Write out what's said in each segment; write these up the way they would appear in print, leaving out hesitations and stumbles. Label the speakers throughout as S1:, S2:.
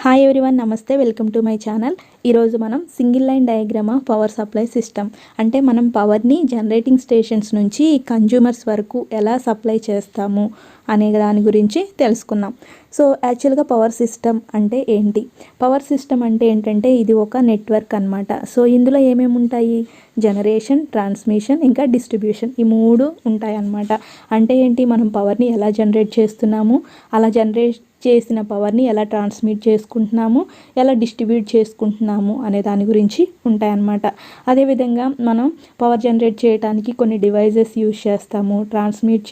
S1: Hi everyone, నమస్తే, welcome to my channel. ఈరోజు మనం single line diagram of power supply system అంటే మనం పవర్ని జనరేటింగ్ స్టేషన్స్ నుంచి కన్జ్యూమర్స్ వరకు ఎలా సప్లై చేస్తాము అనే దాని గురించి తెలుసుకుందాం. సో యాక్చువల్గా పవర్ సిస్టమ్ అంటే ఏంటి? పవర్ సిస్టమ్ అంటే ఏంటంటే ఇది ఒక నెట్వర్క్ అన్నమాట. సో ఇందులో ఏమేమి ఉంటాయి? జనరేషన్, ట్రాన్స్మిషన్, ఇంకా డిస్ట్రిబ్యూషన్, ఈ మూడు ఉంటాయి అన్నమాట. అంటే ఏంటి, మనం పవర్ని ఎలా జనరేట్ చేస్తున్నాము, అలా జనరేట్ చేసిన పవర్ని ఎలా ట్రాన్స్మిట్ చేసుకుంటున్నాము, ఎలా డిస్ట్రిబ్యూట్ చేసుకుంటున్నాము అనే దాని గురించి ఉంటాయన్నమాట. అదేవిధంగా మనం పవర్ జనరేట్ చేయడానికి కొన్ని డివైజెస్ యూజ్ చేస్తాము, ట్రాన్స్మిట్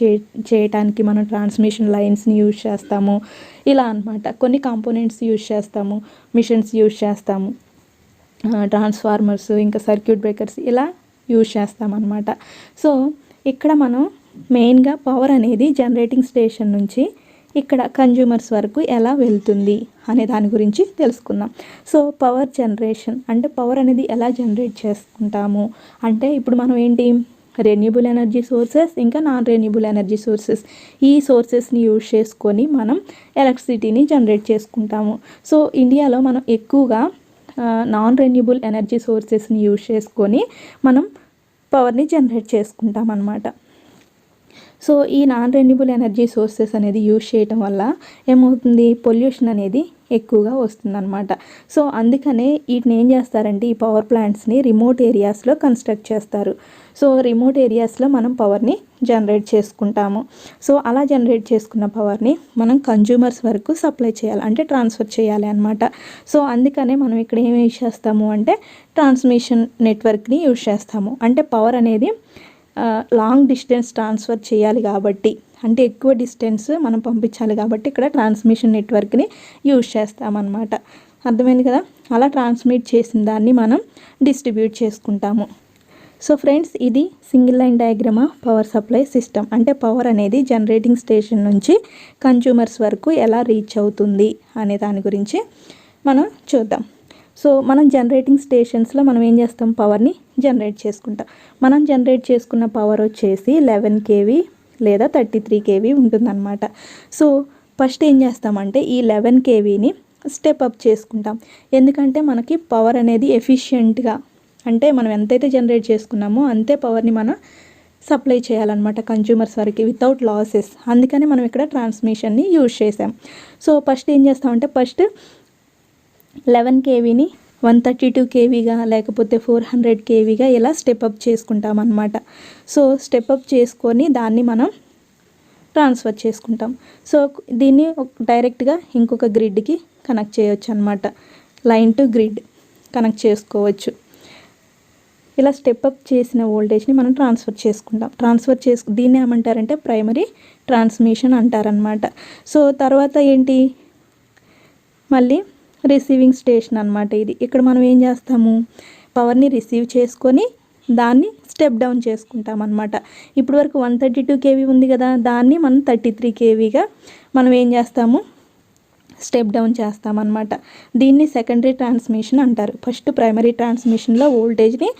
S1: చేయడానికి మనం ట్రాన్స్మిషన్ లైన్స్ని యూజ్ చేస్తాము, ఇలా అన్నమాట. కొన్ని కాంపోనెంట్స్ యూజ్ చేస్తాము, మిషన్స్ యూజ్ చేస్తాము, ట్రాన్స్ఫార్మర్స్, ఇంకా సర్క్యూట్ బ్రేకర్స్ ఇలా యూజ్ చేస్తామన్నమాట. సో ఇక్కడ మనం మెయిన్గా పవర్ అనేది జనరేటింగ్ స్టేషన్ నుంచి ఇక్కడ కన్జ్యూమర్స్ వరకు ఎలా వెళ్తుంది అనే దాని గురించి తెలుసుకుందాం. సో పవర్ జనరేషన్ అంటే పవర్ అనేది ఎలా జనరేట్ చేసుకుంటాము అంటే, ఇప్పుడు మనం ఏంటి, రెన్యూబుల్ ఎనర్జీ సోర్సెస్, ఇంకా నాన్ రెన్యూబుల్ ఎనర్జీ సోర్సెస్, ఈ సోర్సెస్ని యూజ్ చేసుకొని మనం ఎలక్ట్రిసిటీని జనరేట్ చేసుకుంటాము. సో ఇండియాలో మనం ఎక్కువగా నాన్ రెన్యూబుల్ ఎనర్జీ సోర్సెస్ని యూజ్ చేసుకొని మనం పవర్ని జనరేట్ చేసుకుంటాం అన్నమాట. సో ఈ నాన్ రెన్యూబుల్ ఎనర్జీ సోర్సెస్ అనేది యూజ్ చేయటం వల్ల ఏమవుతుంది, పొల్యూషన్ అనేది ఎక్కువగా వస్తుందన్నమాట. సో అందుకనే వీటిని ఏం చేస్తారంటే, ఈ పవర్ ప్లాంట్స్ని రిమోట్ ఏరియాస్లో కన్స్ట్రక్ట్ చేస్తారు. సో రిమోట్ ఏరియాస్లో మనం పవర్ని జనరేట్ చేసుకుంటాము. సో అలా జనరేట్ చేసుకున్న పవర్ని మనం కన్జ్యూమర్స్ వరకు సప్లై చేయాలి, అంటే ట్రాన్స్ఫర్ చేయాలి అన్నమాట. సో అందుకనే మనం ఇక్కడ ఏమి యూజ్ చేస్తాము అంటే, ట్రాన్స్మిషన్ నెట్వర్క్ని యూజ్ చేస్తాము. అంటే పవర్ అనేది లాంగ్ డిస్టెన్స్ ట్రాన్స్ఫర్ చేయాలి కాబట్టి, అంటే ఎక్కువ డిస్టెన్స్ మనం పంపించాలి కాబట్టి ఇక్కడ ట్రాన్స్మిషన్ నెట్వర్క్ని యూజ్ చేస్తామన్నమాట. అర్థమైంది కదా? అలా ట్రాన్స్మిట్ చేసిన దాన్ని మనం డిస్ట్రిబ్యూట్ చేసుకుంటాము. సో ఫ్రెండ్స్, ఇది single line diagram of power supply system. అంటే పవర్ అనేది జనరేటింగ్ స్టేషన్ నుంచి కన్జ్యూమర్స్ వరకు ఎలా రీచ్ అవుతుంది అనే దాని గురించి మనం చూద్దాం. సో మనం జనరేటింగ్ స్టేషన్స్లో మనం ఏం చేస్తాం, పవర్ని జనరేట్ చేసుకుంటాం. మనం జనరేట్ చేసుకున్న పవర్ వచ్చేసి 11 kV లేదా 33 kV ఉంటుందన్నమాట. సో ఫస్ట్ ఏం చేస్తామంటే, ఈ 11 kVని స్టెప్ అప్ చేసుకుంటాం. ఎందుకంటే మనకి పవర్ అనేది ఎఫిషియెంట్గా, అంటే మనం ఎంతైతే జనరేట్ చేసుకున్నామో అంతే పవర్ని మనం సప్లై చేయాలన్నమాట కన్జ్యూమర్స్ వరకు వితౌట్ లాసెస్. అందుకని మనం ఇక్కడ ట్రాన్స్మిషన్ని యూజ్ చేసాం. సో ఫస్ట్ ఏం చేస్తామంటే, ఫస్ట్ 11 kVని 132 kVగా లేకపోతే 400 kVగా ఇలా స్టెప్అప్ చేసుకుంటాం అన్నమాట. సో స్టెప్అప్ చేసుకొని దాన్ని మనం ట్రాన్స్ఫర్ చేసుకుంటాం. సో దీన్ని డైరెక్ట్గా ఇంకొక గ్రిడ్కి కనెక్ట్ చేయొచ్చు అన్నమాట. లైన్ టు గ్రిడ్ కనెక్ట్ చేసుకోవచ్చు. ఇలా స్టెప్అప్ చేసిన వోల్టేజ్ని మనం ట్రాన్స్ఫర్ చేసుకుంటాం. దీన్ని ఏమంటారంటే ప్రైమరీ ట్రాన్స్మిషన్ అంటారనమాట. సో తర్వాత ఏంటి, మళ్ళీ రిసీవింగ్ స్టేషన్ అన్నమాట ఇది. ఇక్కడ మనం ఏం చేస్తాము, పవర్ని రిసీవ్ చేసుకొని దాన్ని స్టెప్ డౌన్ చేసుకుంటాం అన్నమాట. ఇప్పుడు వరకు 132 kV ఉంది కదా, దాన్ని మనం 33 kVగా మనం ఏం చేస్తాము, స్టెప్ డౌన్ చేస్తామన్నమాట. దీన్ని సెకండరీ ట్రాన్స్మిషన్ అంటారు. ఫస్ట్ ప్రైమరీ ట్రాన్స్మిషన్లో వోల్టేజ్ని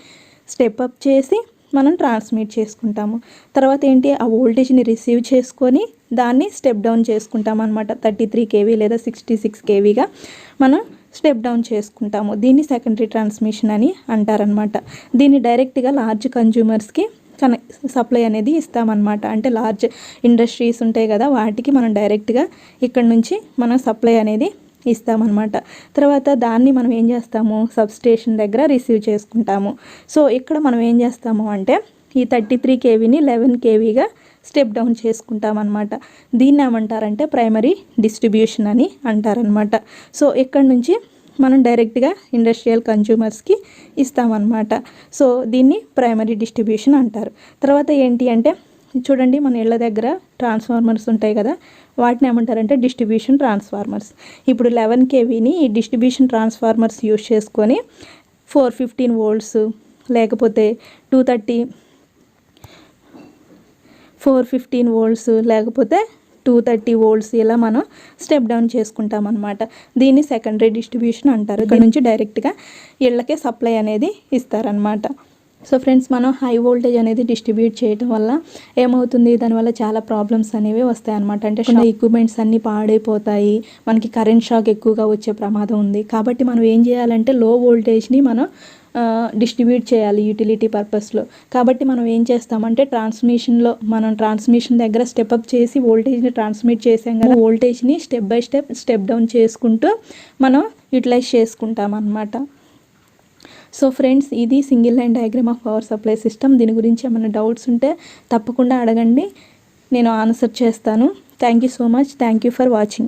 S1: స్టెప్ అప్ చేసి మనం ట్రాన్స్మిట్ చేసుకుంటాము. తర్వాత ఏంటి, ఆ వోల్టేజ్ని రిసీవ్ చేసుకొని దాన్ని స్టెప్ డౌన్ చేసుకుంటాం అనమాట. 33 kV లేదా 66 kVగా మనం స్టెప్ డౌన్ చేసుకుంటాము. దీన్ని సెకండరీ ట్రాన్స్మిషన్ అని అంటారనమాట. దీన్ని డైరెక్ట్గా లార్జ్ కన్జ్యూమర్స్కి సప్లై అనేది ఇస్తామన్నమాట. అంటే లార్జ్ ఇండస్ట్రీస్ ఉంటాయి కదా, వాటికి మనం డైరెక్ట్గా ఇక్కడ నుంచి మనం సప్లై అనేది ఇస్తామన్నమాట. తర్వాత దాన్ని మనం ఏం చేస్తాము, సబ్స్టేషన్ దగ్గర రిసీవ్ చేసుకుంటాము. సో ఇక్కడ మనం ఏం చేస్తాము అంటే, ఈ 33 kVని 11 kVగా స్టెప్ డౌన్ చేసుకుంటామన్నమాట. దీన్ని ఏమంటారంటే ప్రైమరీ డిస్ట్రిబ్యూషన్ అని అంటారనమాట. సో ఇక్కడ నుంచి మనం డైరెక్ట్గా ఇండస్ట్రియల్ కన్జ్యూమర్స్కి ఇస్తామన్నమాట. సో దీన్ని ప్రైమరీ డిస్ట్రిబ్యూషన్ అంటారు. తర్వాత ఏంటి అంటే, చూడండి మన ఇళ్ళ దగ్గర ట్రాన్స్ఫార్మర్స్ ఉంటాయి కదా, వాటిని ఏమంటారంటే డిస్ట్రిబ్యూషన్ ట్రాన్స్ఫార్మర్స్. ఇప్పుడు 11 kVని ఈ డిస్ట్రిబ్యూషన్ ట్రాన్స్ఫార్మర్స్ యూజ్ చేసుకొని 415 volts లేకపోతే 415 volts లేకపోతే 230 volts ఇలా మనం స్టెప్ డౌన్ చేసుకుంటాం అన్నమాట. దీన్ని సెకండరీ డిస్ట్రిబ్యూషన్ అంటారు. ఇక్కడ నుంచి డైరెక్ట్గా ఇళ్ళకే సప్లై అనేది ఇస్తారనమాట. సో ఫ్రెండ్స్, మనం హై వోల్టేజ్ అనేది డిస్ట్రిబ్యూట్ చేయడం వల్ల ఏమవుతుంది, దానివల్ల చాలా ప్రాబ్లమ్స్ అనేవి వస్తాయి అన్నమాట. అంటే ఎక్విప్మెంట్స్ అన్నీ పాడైపోతాయి, మనకి కరెంట్ షాక్ ఎక్కువగా వచ్చే ప్రమాదం ఉంది. కాబట్టి మనం ఏం చేయాలంటే లో వోల్టేజ్ని మనం డిస్ట్రిబ్యూట్ చేయాలి యూటిలిటీ పర్పస్లో. కాబట్టి మనం ఏం చేస్తామంటే ట్రాన్స్మిషన్ దగ్గర స్టెప్అప్ చేసి వోల్టేజ్ని ట్రాన్స్మిట్ చేసాం కదా, వోల్టేజ్ని స్టెప్ బై స్టెప్ డౌన్ చేసుకుంటూ మనం యూటిలైజ్ చేసుకుంటాం అన్నమాట. సో ఫ్రెండ్స్, ఇది single line diagram of power supply system. దీని గురించి ఏమైనా డౌట్స్ ఉంటే తప్పకుండా అడగండి, నేను ఆన్సర్ చేస్తాను. Thank you so much. Thank you for watching.